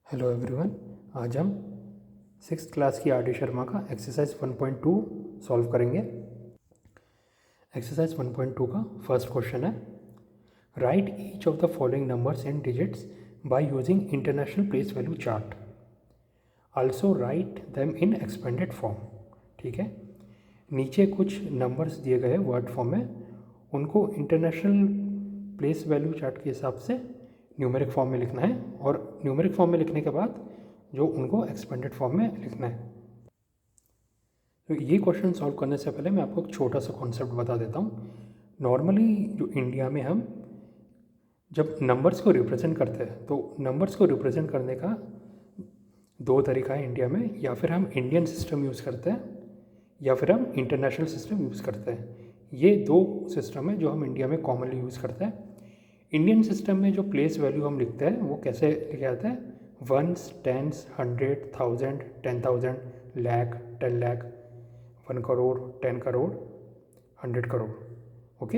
Hello everyone. आज हम six class की आर डी शर्मा का एक्सरसाइज 1.2 सॉल्व करेंगे। एक्सरसाइज 1.2 का फर्स्ट क्वेश्चन है, right each of the following numbers in digits by using international place value chart, also write them in expanded form. ठीक है, नीचे कुछ नंबर्स दिए गए वर्ड फॉर्म में, उनको इंटरनेशनल प्लेस वैल्यू चार्ट के हिसाब से न्यूमेरिक फॉर्म में लिखना है और न्यूमेरिक फॉर्म में लिखने के बाद जो उनको एक्सपेंडेड फॉर्म में लिखना है। तो ये क्वेश्चन सॉल्व करने से पहले मैं आपको एक छोटा सा कॉन्सेप्ट बता देता हूँ। नॉर्मली जो इंडिया में हम जब नंबर्स को रिप्रेजेंट करते हैं तो नंबर्स को रिप्रेजेंट करने का दो तरीका है इंडिया में, या फिर हम इंडियन सिस्टम यूज़ करते हैं या फिर हम इंटरनेशनल सिस्टम यूज़ करते हैं। ये दो सिस्टम है जो हम इंडिया में कॉमनली यूज़ करते हैं। इंडियन सिस्टम में जो प्लेस वैल्यू हम लिखते हैं वो कैसे लिखे जाते हैं, ones, tens, 100, 1000, 10,000, lakh, 10 lakh, 1 crore, 10 crore, 100 crore. Okay,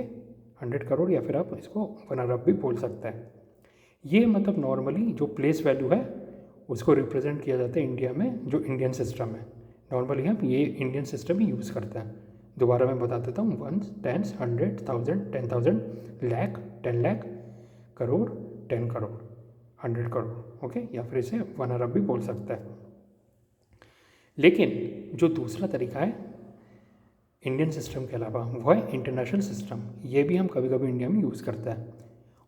100 crore या फिर आप इसको 1 अरब भी बोल सकते हैं। ये मतलब नॉर्मली जो प्लेस वैल्यू है उसको रिप्रेजेंट किया जाता है इंडिया में, जो इंडियन सिस्टम है। नॉर्मली हम ये इंडियन सिस्टम ही यूज़ करते हैं। दोबारा मैं बता देता हूँ, ones, tens, 100, 1000, 10,000, lakh, 10 lakh, crore, 10 crore, 100 crore. Okay, या फिर इसे 1 अरब भी बोल सकता है। लेकिन जो दूसरा तरीका है इंडियन सिस्टम के अलावा वो है इंटरनेशनल सिस्टम। ये भी हम कभी कभी इंडिया में यूज़ करते हैं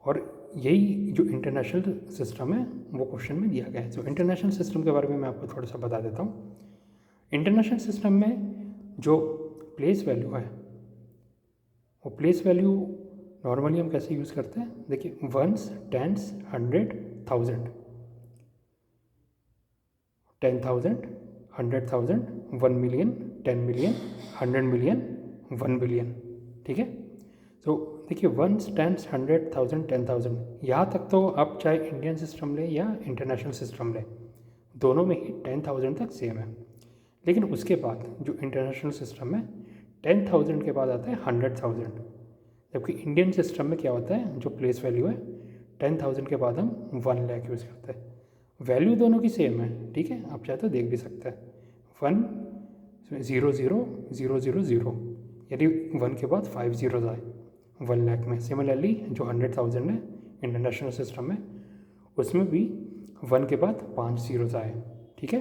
और यही जो इंटरनेशनल सिस्टम है वो क्वेश्चन में दिया गया है। तो इंटरनेशनल सिस्टम के बारे में मैं आपको थोड़ा सा बता देता हूँ। इंटरनेशनल सिस्टम में जो प्लेस वैल्यू है वो प्लेस वैल्यू नॉर्मली हम कैसे यूज़ करते हैं, देखिए, ones, tens, 100, 1000, 10,000, 100,000, 1 million, 10 million, 100 million, 1 billion. ठीक है, तो देखिए, वंस, टेंस, 100, 1000, 10,000, यहाँ तक तो आप चाहे इंडियन सिस्टम लें या इंटरनेशनल सिस्टम लें, दोनों में ही 10,000 तक सेम है। लेकिन उसके बाद जो इंटरनेशनल सिस्टम है, 10,000 के बाद आता है 100,000, जबकि इंडियन सिस्टम में क्या होता है, जो प्लेस वैल्यू है 10,000 के बाद हम 1 लाख यूज़ करते हैं। वैल्यू दोनों की सेम है, ठीक है, आप चाहे तो देख भी सकते हैं, 1,0,0,0,0,0, यानी 1 के बाद 5 जीरोज आए 1 लाख में। सिमिलरली जो 100,000 है इंटरनेशनल सिस्टम में, उसमें भी 1 के बाद 5 जीरोज आए। ठीक है,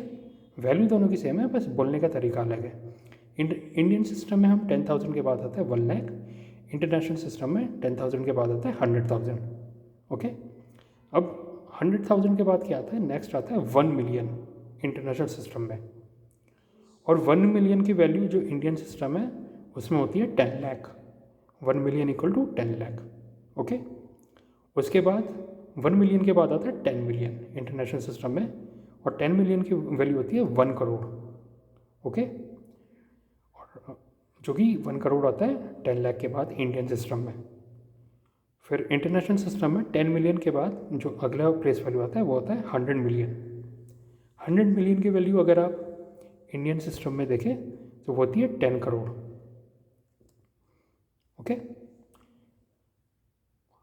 वैल्यू दोनों की सेम है, बस बोलने का तरीका अलग है। इंडियन सिस्टम में हम 10,000 के बाद आता है 1 लाख, इंटरनेशनल सिस्टम में 10,000 के बाद आता है 100,000। ओके, अब 100,000 के बाद क्या आता है, नेक्स्ट आता है 1 मिलियन इंटरनेशनल सिस्टम में, और 1 मिलियन की वैल्यू जो इंडियन सिस्टम है उसमें होती है 10 lakh. 1 million equal to 10 lakh. Okay, उसके बाद 1 मिलियन के बाद आता है 10 मिलियन इंटरनेशनल सिस्टम में, और 10 मिलियन की वैल्यू होती है 1 करोड़। ओके, और जो कि 1 करोड़ आता है 10 लाख के बाद इंडियन सिस्टम में। फिर इंटरनेशनल सिस्टम में 10 मिलियन के बाद जो अगला प्लेस वैल्यू आता है वो होता है 100 मिलियन। 100 मिलियन की वैल्यू अगर आप इंडियन सिस्टम में देखें तो वो होती है 10 करोड़। ओके,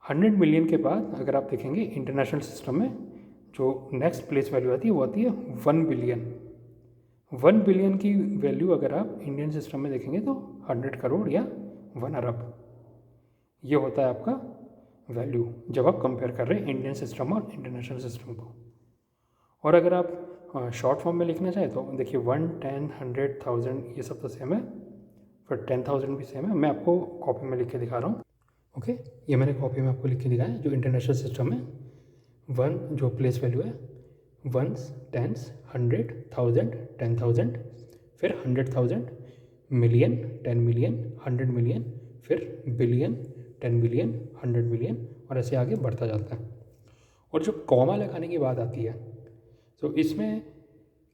100 मिलियन के बाद अगर आप देखेंगे इंटरनेशनल सिस्टम में जो नेक्स्ट प्लेस वैल्यू आती है वो आती है 1 बिलियन। 1 बिलियन की वैल्यू अगर आप इंडियन सिस्टम में देखेंगे तो 100 करोड़ या 1 अरब, ये होता है आपका वैल्यू जब आप कंपेयर कर रहे हैं इंडियन सिस्टम और इंटरनेशनल सिस्टम को। और अगर आप शॉर्ट फॉर्म में लिखना चाहें तो देखिए, 1, 10, 100, 1000 ये सब तो सेम है, फिर 10,000 भी सेम है। मैं आपको कॉपी में लिख के दिखा रहा हूँ। ओके, ये मैंने कॉपी में आपको लिख के दिखाया है। जो इंटरनेशनल सिस्टम है, 1 जो प्लेस वैल्यू है, वंस, टेंस, 100, 1000, 10,000, फिर 100,000, मिलियन, 10 मिलियन, 100 मिलियन, फिर बिलियन, 10 बिलियन, 100 मिलियन, और ऐसे आगे बढ़ता जाता है। और जो कॉमा लगाने की बात आती है तो इसमें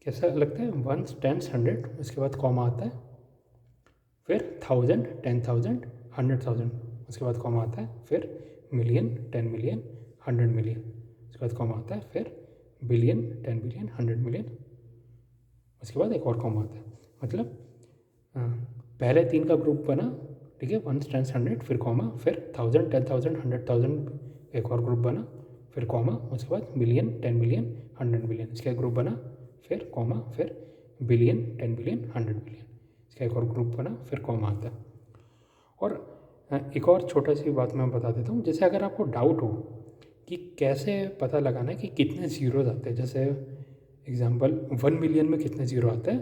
कैसा लगता है, वंस, टेंस, 100, उसके बाद कॉमा आता है, फिर 1000, 10,000, 100,000, उसके बाद कॉमा आता है, फिर मिलियन, 10 मिलियन, 100 मिलियन, उसके बाद कॉमा आता है, फिर बिलियन, 10 बिलियन, 100 मिलियन, उसके बाद एक और कॉमा आता है। मतलब पहले 3 का ग्रुप बना, ठीक है, वंस, टेंस, 100, फिर कॉमा, फिर 1000, 10,000, 100,000 एक और ग्रुप बना, फिर कॉमा, उसके बाद बिलियन, 10 बिलियन, 100 बिलियन, इसका एक ग्रुप बना, फिर कॉमा, फिर बिलियन, 10 बिलियन, 100 बिलियन, इसका एक और ग्रुप बना, फिर कॉमा आता है। और एक और छोटा सी बात मैं बता देता हूँ, जैसे अगर आपको डाउट हो कि कैसे पता लगाना है कि कितने ज़ीरोज़ आते हैं, जैसे एग्जांपल 1 मिलियन में कितने ज़ीरो आते हैं,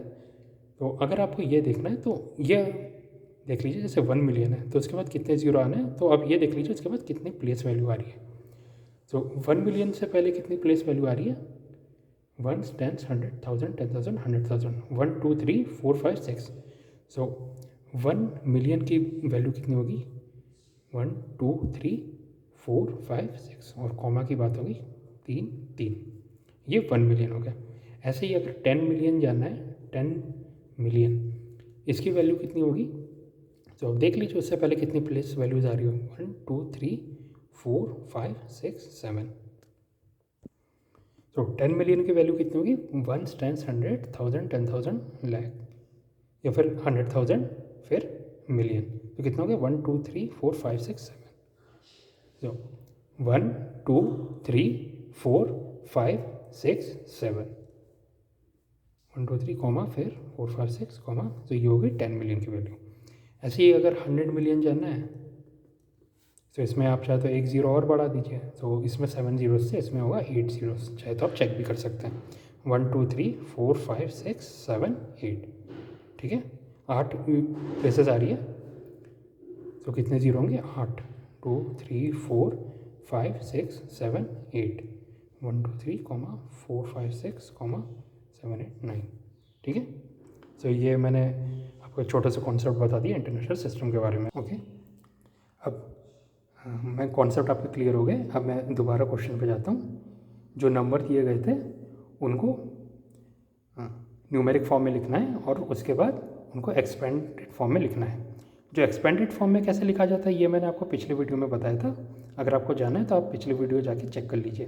तो अगर आपको ये देखना है तो ये देख लीजिए, जैसे 1 मिलियन है तो उसके बाद कितने ज़ीरो आने हैं, तो आप ये देख लीजिए उसके बाद कितनी प्लेस वैल्यू आ रही है। तो 1 मिलियन से पहले कितनी प्लेस वैल्यू आ रही है, 1, 10, 100, 1000, 10,000, 100,000, 1, 2, 3, 4, 5, 6। सो 1 मिलियन की वैल्यू कितनी होगी, 1, 2, 3, 4, 5, 6, और कॉमा की बात होगी 3, 3, ये 1 मिलियन हो गया। ऐसे ही अगर 10 मिलियन जानना है, 10 मिलियन, इसकी वैल्यू कितनी होगी, तो अब देख लीजिए उससे पहले कितनी प्लेस वैल्यूज आ रही हो, 1, 2, 3, 4, 5, 6, 7। तो 10 मिलियन की वैल्यू कितनी होगी, 1, 10, 100, 1000, 10,000, लाख, या फिर 100,000, फिर मिलियन, तो कितना हो गया, 1, 2, 3, 4, 5, 6, 7। तो 1, 2, 3, 4, 5, 6, 7, 1, 2, 3 कॉमा, फिर 4, 5, 6 कॉमा, तो ये होगी 10 मिलियन की वैल्यू। ऐसे ही अगर 100 मिलियन जानना है तो इसमें आप चाहे तो एक ज़ीरो और बढ़ा दीजिए, तो इसमें 7 जीरोस से इसमें होगा 8 जीरोस, चाहे तो आप चेक भी कर सकते हैं, 1, 2, 3, 4, 5, 6, 7, 8, ठीक है, 8 प्लेसेस आ रही है, तो कितने ज़ीरो होंगे, 8, 2, 3, 4, 5, 6, 7, 8, 1, 2, 3 कॉमा, 4, 5, 6 कॉमा, 7, 8, 9, ठीक है। तो ये मैंने आपको एक छोटा सा कॉन्सेप्ट बता दिया इंटरनेशनल सिस्टम के बारे में। ओके, अब मैं कॉन्सेप्ट आपके क्लियर हो गए। अब मैं दोबारा क्वेश्चन पे जाता हूँ। जो नंबर दिए गए थे उनको न्यूमेरिक फॉर्म में लिखना है और उसके बाद उनको एक्सपेंडेड फॉर्म में लिखना है। जो एक्सपेंडेड फॉर्म में कैसे लिखा जाता है ये मैंने आपको पिछले वीडियो में बताया था। अगर आपको जाना है तो आप पिछले वीडियो जाके चेक कर लीजिए,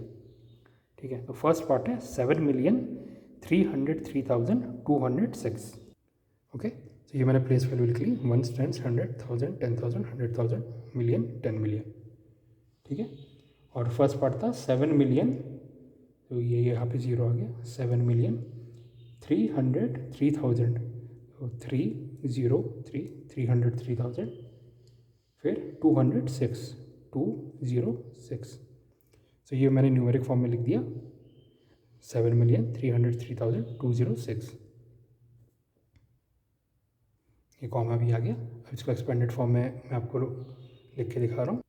ठीक है। तो फर्स्ट पार्ट है 7,303,206। ओके, तो ये मैंने प्लेस वैल्यू लिख ली, 1, 10, 100, 1000, 10,000, 100,000, मिलियन, 10 मिलियन, ठीक है। और फर्स्ट पार्ट था 7 मिलियन, तो ये यहाँ पे ज़ीरो आ गया, 7,303,000, तो 303, 303,000, फिर 206, 206, तो ये मैंने न्यूमेरिक फॉर्म में लिख दिया, 7,303,206, ये कॉमा भी आ गया। अब इसको एक्सपेंडेड फॉर्म में मैं आपको लिख के दिखा रहा हूँ।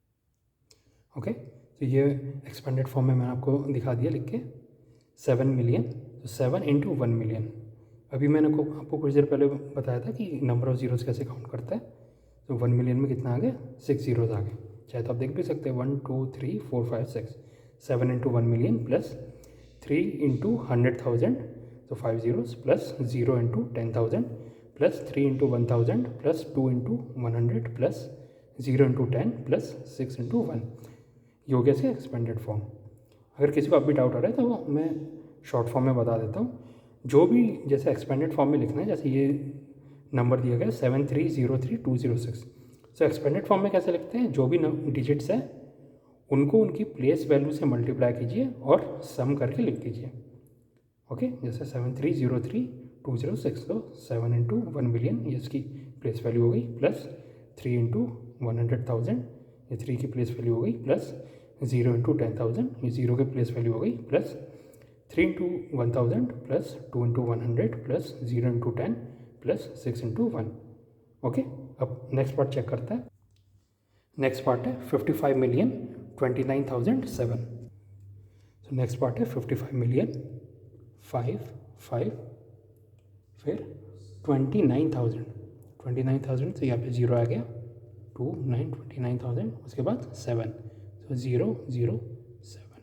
ओके, तो ये एक्सपेंडेड फॉर्म में मैंने आपको दिखा दिया लिख के, 7 मिलियन, तो 7 इंटू 1 मिलियन। अभी मैंने आपको कुछ देर पहले बताया था कि नंबर ऑफ जीरोज़ कैसे काउंट करता है। तो 1 मिलियन में कितना आ गया, 6 जीरोज़ आ गए, चाहे तो आप देख भी सकते हैं, 1, 2, 3, 4, 5, 6, 7 इंटू 1 मिलियन प्लस 3 इंटू 100,000, तो 5 zeros, plus 0 into 10,000, plus 3 into 1,000, plus 2 into 100, plus 0 into 10, plus 6 into 1। ये हो गया इसका एक्सपेंडेड फॉर्म। अगर किसी को अब भी डाउट आ रहा है तो मैं शॉर्ट फॉर्म में बता देता हूँ। जो भी जैसे एक्सपेंडेड फॉर्म में लिखना है, जैसे ये नंबर दिया गया 7,303,206, तो एक्सपेंडेड फॉर्म में कैसे लिखते हैं, जो भी डिजिट्स हैं उनको उनकी प्लेस वैल्यू से मल्टीप्लाई कीजिए और सम करके लिख दीजिए। ओके, जैसे 7,303,206, तो 7 इंटू 1 मिलियन ये इसकी प्लेस वैल्यू हो गई, प्लस 3 इंटू 100,000, ये 3 की प्लेस वैल्यू हो गई, प्लस 0 इंटू 10,000, ये 0 की प्लेस वैल्यू हो गई, plus 3 into 1,000, plus 2 into 100, plus 0 into 10, plus 6 into 1। Okay, अब नेक्स्ट पार्ट चेक करते हैं। नेक्स्ट पार्ट है 55,29,007। तो नेक्स्ट पार्ट है 55,000,5 फिर 29,000, 29,000 तो यहाँ पे 0 आ गया, 2, 9, 29,000, उसके बाद 7, तो 0, 0, 7।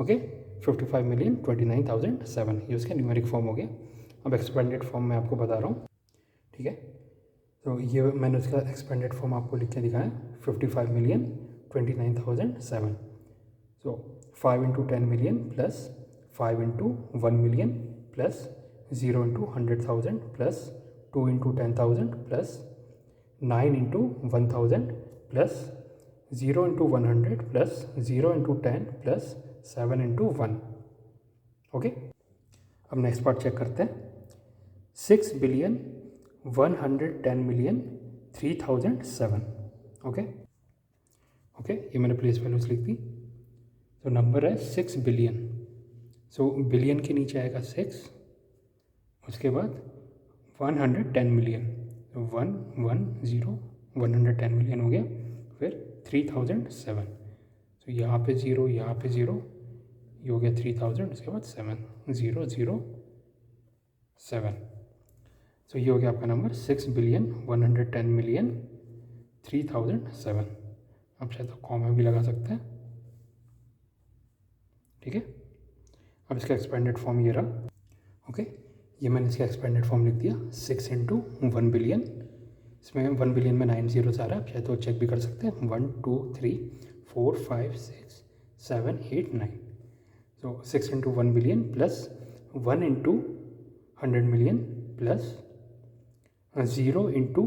ओके, 55,29,007 ये उसका न्यूमेरिक फॉर्म हो गया। अब एक्सपेंडेड फॉर्म मैं आपको बता रहा हूँ, ठीक है। तो ये मैंने उसका एक्सपेंडेड फॉर्म आपको लिख के दिखाया, 55,29,007। सो 5 into 10 million plus 5 into 1 million plus 0 into 100,000 plus 2 into 10,000 plus 9 into 1,000 plus 0 into 100 plus 0 into 10 plus 7 into 1। Okay, अब नेक्स्ट पार्ट चेक करते हैं। 6,110,003,007। ओके ओके, ये मैंने प्लेस वैल्यूज लिख दी। तो नंबर है 6 बिलियन। सो बिलियन के नीचे आएगा 6, उसके बाद 110 मिलियन, 110 मिलियन हो गया, फिर 3007। तो यहाँ पे 0, यहाँ पे 0, ये हो गया 3000, उसके बाद 7,007। तो ये हो गया आपका नंबर 6,110,003,007। अब शायद तो कॉमा भी लगा सकते हैं, ठीक है। अब इसका एक्सपेंडेड फॉर्म ये रहा। ओके, ये मैंने इसका एक्सपेंडेड फॉर्म लिख दिया, 6 इंटू 1 बिलियन। इसमें 1 बिलियन में 9 जीरोस आ रहा है, आप चाहे तो चेक भी कर सकते हैं। 1 2 3 4 5 6 7 8 9। तो 6 into 1 billion plus 1 into 100 million plus 0 into,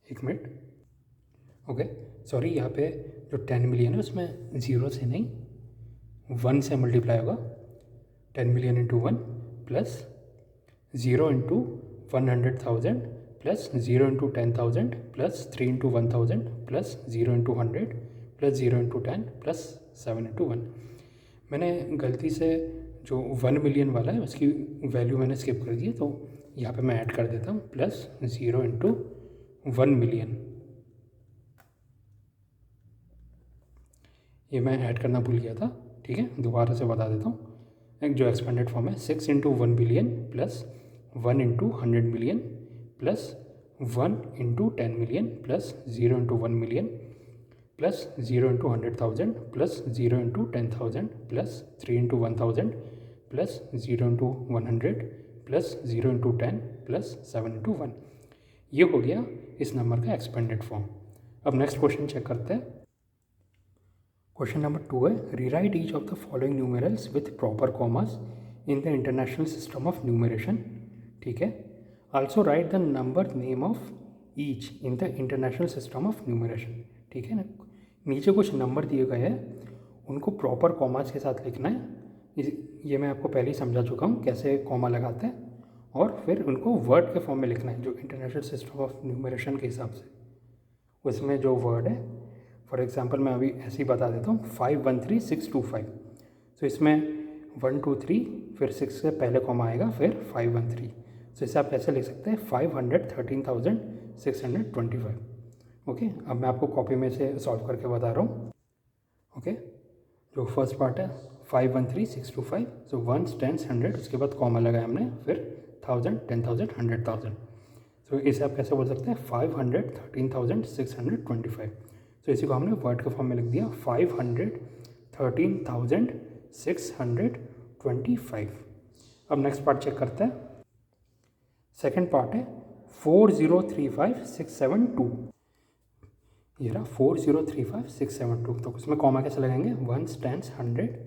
एक मिनट, ओके सॉरी, यहाँ पे जो 10 मिलियन है उसमें 0 से नहीं 1 से मल्टीप्लाई होगा। 10 million into 1 plus 0 into 100,000 plus 0 into 10,000 plus 3 into 1,000 plus 0 into 100 plus 0 into 10 plus 7 into 1। मैंने गलती से जो 1 मिलियन वाला है उसकी वैल्यू मैंने स्किप कर दी है, तो यहाँ पे मैं ऐड कर देता हूँ प्लस 0 इंटू 1 मिलियन। ये मैं ऐड करना भूल गया था, ठीक है, दोबारा से बता देता हूँ। एक जो एक्सपेंडेड फॉर्म है 6 into 1 billion plus 1 into 100 million plus 1 into 10 million plus 0 into 1 million plus 0 into 100,000 plus 0 into 10,000 plus 3 into 1,000 plus 0 into 100 plus 0 into 10 plus 7 into 1। ये हो गया इस नंबर का एक्सपेंडेड फॉर्म। अब नेक्स्ट क्वेश्चन चेक करते हैं। Question number 2 है, rewrite each of the following numerals with proper commas in the international system of numeration, ठीक है। Also right the number name of each in the international system of numeration, ठीक है ना। नीचे कुछ नंबर दिए गए हैं, उनको प्रॉपर कॉमास के साथ लिखना है। ये मैं आपको पहले ही समझा चुका हूँ कैसे कॉमा लगाते हैं, और फिर उनको वर्ड के फॉर्म में लिखना है जो इंटरनेशनल सिस्टम ऑफ न्यूमरेशन के हिसाब से उसमें जो वर्ड है। फॉर एग्जांपल मैं अभी ऐसे ही बता देता हूँ, 513625। तो इसमें 1 2 3 फिर 6 से पहले कॉमा आएगा, फिर 513। तो इसे आप ऐसे लिख सकते हैं 513,625। ओके, अब मैं आपको कॉपी में से सॉल्व करके बता रहा हूँ। ओके, जो फर्स्ट पार्ट है 513625, सो 1 10 100, उसके बाद कॉमा लगाया हमने, फिर 1000 10,000 100,000। तो इसे आप कैसे बोल सकते हैं 513,625। तो इसी को हमने वर्ड के फॉर्म में लिख दिया 513,625। अब नेक्स्ट पार्ट चेक करते हैं। सेकंड पार्ट है 4035672। ये रहा 4035672। तो उसमें कॉमा कैसे लगाएंगे, 1 10 100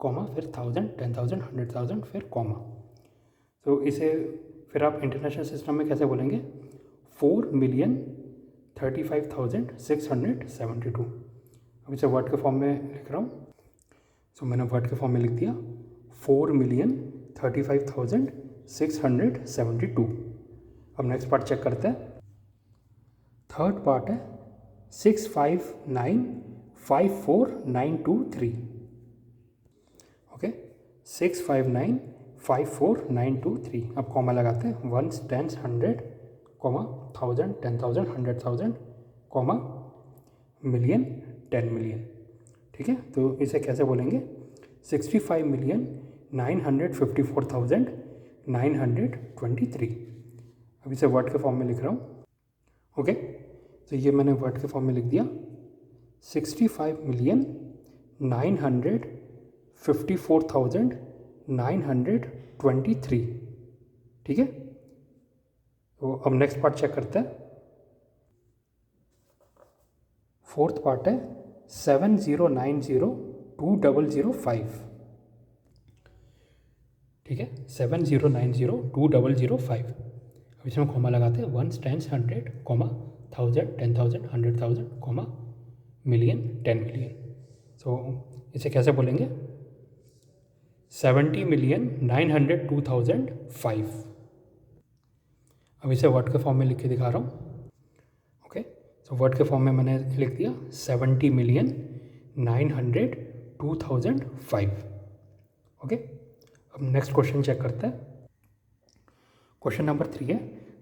कॉमा, फिर 1000 10,000 100,000 फिर कॉमा। तो इसे फिर आप इंटरनेशनल सिस्टम में कैसे बोलेंगे, 4,35,672। अब इसे वर्ड के फॉर्म में लिख रहा हूँ। सो मैंने वर्ड के फॉर्म में लिख दिया 4,35,672। अब नेक्स्ट पार्ट चेक करते हैं। थर्ड पार्ट है 65954,923। ओके, 65954,923। अब कॉमा लगाते हैं, 1 10 100 कॉमा, 1000 10,000 100,000 कॉमा, मिलियन 10 मिलियन, ठीक है। तो इसे कैसे बोलेंगे, 65,954,923। अब इसे वर्ड के फॉर्म में लिख रहा हूँ। ओके, तो ये मैंने वर्ड के फॉर्म में लिख दिया 65,954,923, ठीक है। तो अब नेक्स्ट पार्ट चेक करते हैं। फोर्थ पार्ट है 7,090,2,005, ठीक है, 7,090,2,005। अब इसमें कॉमा लगाते हैं, 1 10 100 कॉमा, 1000, 10,000, 100,000, कॉमा मिलियन, 10 मिलियन। सो इसे कैसे बोलेंगे? 70,902,005। अब इसे वर्ड के फॉर्म में लिख के दिखा रहा हूँ। ओके, सो वर्ड के फॉर्म में मैंने लिख दिया 70,902,005। ओके, अब नेक्स्ट क्वेश्चन चेक करते हैं। क्वेश्चन नंबर 3 है,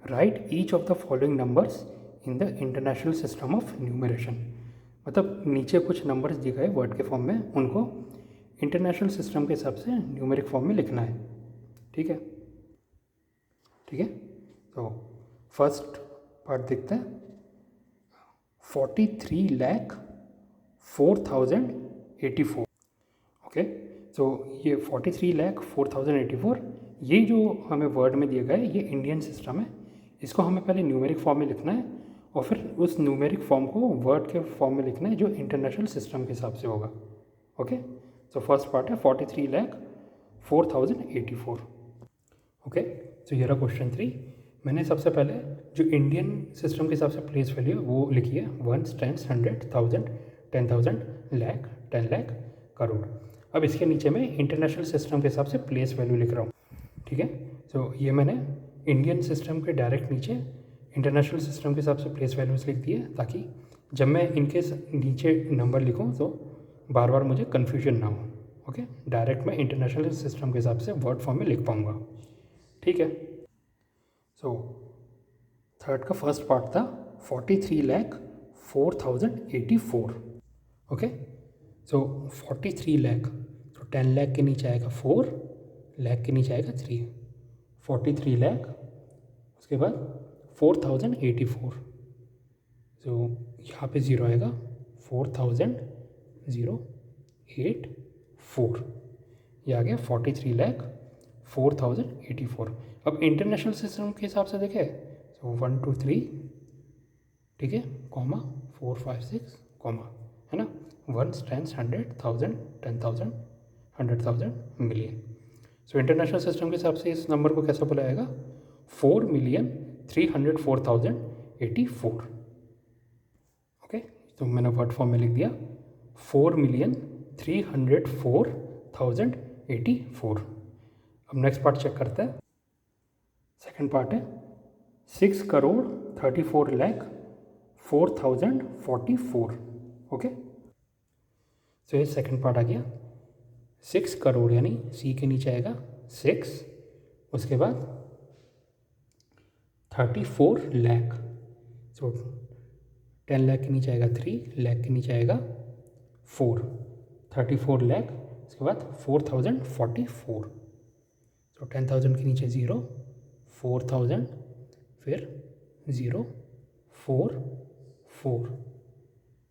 right each of the following numbers in the international system of numeration. मतलब नीचे कुछ नंबर्स दिए गए वर्ड के फॉर्म में, उनको इंटरनेशनल सिस्टम के हिसाब से न्यूमेरिक फॉर्म में लिखना है। ठीक है, ठीक है। तो फर्स्ट पार्ट देखते हैं, 43,04,084। ओके, तो ये 43,04,084, ये जो हमें वर्ड में दिया गया है ये इंडियन सिस्टम है। इसको हमें पहले न्यूमेरिक फॉर्म में लिखना है और फिर उस न्यूमेरिक फॉर्म को वर्ड के फॉर्म में लिखना है जो इंटरनेशनल सिस्टम के हिसाब से होगा। ओके, तो फर्स्ट पार्ट है 43,04,084। ओके, तो ये रहा क्वेश्चन 3। मैंने सबसे पहले जो इंडियन सिस्टम के हिसाब से प्लेस वैल्यू है वो लिखी है, 1, 10, 100, 1000, 10,000, लाख, 10 लाख, करोड़। अब इसके नीचे मैं इंटरनेशनल सिस्टम के हिसाब से प्लेस वैल्यू लिख रहा हूँ। ठीक है, तो ये मैंने इंडियन सिस्टम के डायरेक्ट नीचे इंटरनेशनल सिस्टम के हिसाब से प्लेस वैल्यूज लिख दिए, ताकि जब मैं इनके नीचे नंबर लिखूँ तो बार बार मुझे कन्फ्यूजन ना हो। ओके, डायरेक्ट मैं इंटरनेशनल सिस्टम के हिसाब से वर्ड फॉर्म में लिख पाऊँगा। ठीक है, सो थर्ड का फर्स्ट पार्ट था 43,04,084। ओके, सो 43 लाख, तो 10 लाख के नीचे आएगा 4, लाख के नीचे आएगा 3, 43 लाख, उसके बाद 4,084, तो यहाँ पे ज़ीरो आएगा, 4,084, ये आ गया 43,04,084। अब इंटरनेशनल सिस्टम के हिसाब से देखें तो 1 2 3, ठीक है, कॉमा 4 5 6, कॉमा, है ना, 1 10 100 1000 10,000 100,000 मिलियन। सो इंटरनेशनल सिस्टम के हिसाब से इस नंबर को कैसे बुलाएगा? 4,304,084। ओके, तो मैंने वर्ड फॉर्म में लिख दिया 4,304,084। अब नेक्स्ट पार्ट चेक करते हैं। सेकंड पार्ट है 6,34,04,044। ओके, तो ये सेकंड पार्ट आ गया। 6 करोड़ यानी सी के नीचे आएगा 6, उसके बाद 34 लाख, तो 10 लाख के नीचे आएगा 3, लाख के नीचे आएगा 4, 34 लाख, उसके बाद 4,044, तो 10,000 के नीचे 0, 4,000, फिर 0 4 4।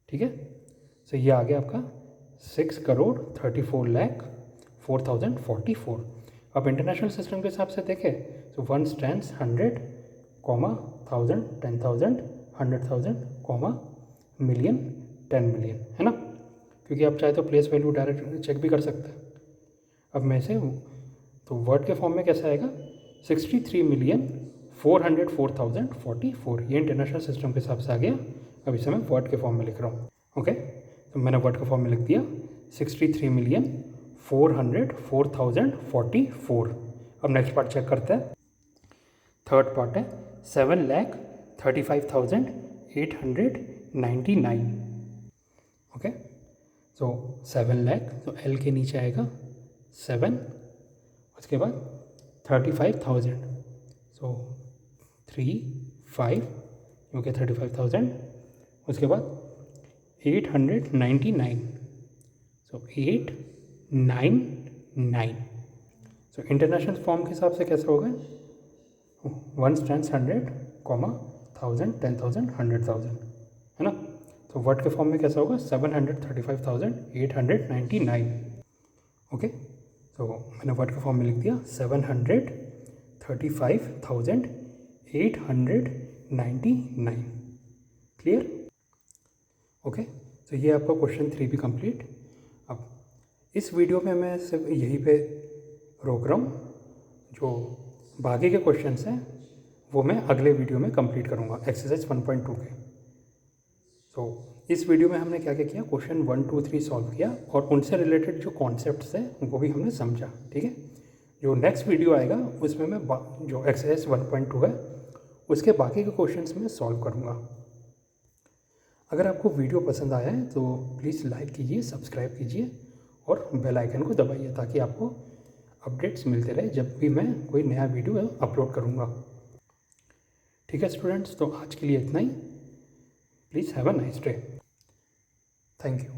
ठीक है, तो ये आ गया आपका 6,34,04,044। अब इंटरनेशनल सिस्टम के हिसाब से देखें तो 1 10 100, कॉमा 1000 10,000 100,000, कॉमा मिलियन 10 मिलियन, है ना, क्योंकि आप चाहे तो प्लेस वैल्यू डायरेक्ट चेक भी कर सकते हैं। अब मैं से तो वर्ड के फॉर्म में कैसा आएगा? 63,404,044, ये इंटरनेशनल सिस्टम के हिसाब से आ गया। अब इसे मैं वर्ड के फॉर्म में लिख रहा हूँ। ओके, तो मैंने वर्ड के फॉर्म में लिख दिया 63,404,044। अब नेक्स्ट पार्ट चेक करते हैं। थर्ड पार्ट है 7,35,899। ओके, तो 7 लाख, तो एल के नीचे आएगा 7, उसके बाद 35,000, सो 3 5, ओके 35,000, उसके बाद 899, सो 899। सो इंटरनेशनल फॉर्म के हिसाब से कैसे होगा? 1 10 100, कॉमा 1000 10,000 100,000, है ना। तो वर्ड के फॉर्म में कैसा होगा? 735,899। ओके, तो मैंने वर्ड के फॉर्म में लिख दिया 735,899। क्लियर? ओके, तो ये आपका क्वेश्चन 3 भी कंप्लीट। अब इस वीडियो में मैं सिर्फ यहीं पे रोक रहा हूँ। जो बाकी के क्वेश्चंस हैं वो मैं अगले वीडियो में कंप्लीट करूँगा, एक्सरसाइज 1.2 के। सो इस वीडियो में हमने क्या क्या किया, क्वेश्चन 1, 2, 3 सॉल्व किया और उनसे रिलेटेड जो कॉन्सेप्ट्स हैं वो भी हमने समझा। ठीक है, जो नेक्स्ट वीडियो आएगा उसमें मैं जो एक्सरसाइज 1.2 है उसके बाकी के क्वेश्चंस में सॉल्व करूँगा। अगर आपको वीडियो पसंद आया है तो प्लीज़ लाइक कीजिए, सब्सक्राइब कीजिए और बेल आइकन को दबाइए ताकि आपको अपडेट्स मिलते रहे जब भी मैं कोई नया वीडियो अपलोड करूँगा। ठीक है स्टूडेंट्स, तो आज के लिए इतना ही। Please have a nice day. Thank you.